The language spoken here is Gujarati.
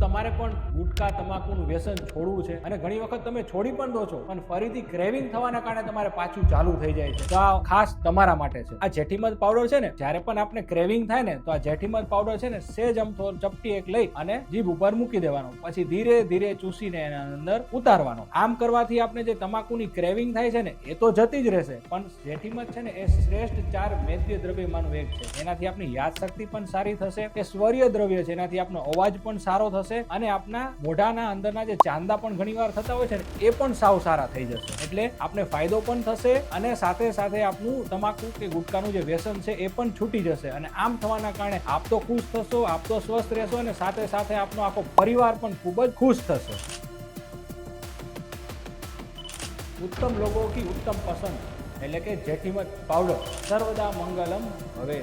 તમારે પણ ગુટકા તમાકુનું વ્યસન છોડવું છે અને ઘણી વખત તમે છોડી પણ દો છો પણ ફરીથી ક્રેવિંગ થવાના કારણે તમારે પાછું ચાલુ થઈ જાય છે, તો આ ખાસ તમારા માટે છે. આ જેઠીમધ પાવડર છે ને, જ્યારે પણ આપણે ક્રેવિંગ થાય ને તો આ જેઠીમધ પાવડર છે ને સેજ અમથો ચપટી એક લઈ અને જીભ ઉપર મૂકી દેવાનો, પછી ધીરે ધીરે ચૂસીને એના અંદર ઉતારવાનો. આમ કરવાથી આપણે જે તમાકુની ક્રેવિંગ થાય છે ને એ તો જતી જ રહેશે, પણ જેઠીમધ છે ને એ શ્રેષ્ઠ 4 મેદ્ય દ્રવ્યમાંનું એક છે. એનાથી આપણી યાદશક્તિ પણ સારી થશે, એ સ્વર્ય દ્રવ્ય છે, એનાથી આપણો અવાજ પણ સારો થશે અને આપણા મોઢાના અંદરના જે ચાંદા પણ ઘણીવાર થતા હોય છે ને એ પણ સાવ સારા થઈ જશે. એટલે આપણે ફાયદો પણ થશે અને સાથે સાથે આપણું તમાકુ કે ગુટકાનું જે વ્યસન છે એ પણ છૂટી જશે. અને આમ થવાના કારણે આપ તો ખુશ થશો, આપ તો સ્વસ્થ રહેશો અને સાથે સાથે આપનો આખો પરિવાર પણ ખૂબ જ ખુશ થશે. उत्तम लोगों की उत्तम पसंद એટલે કે જેઠીમધ પાવડર સર્વદા મંગલમ ભવે.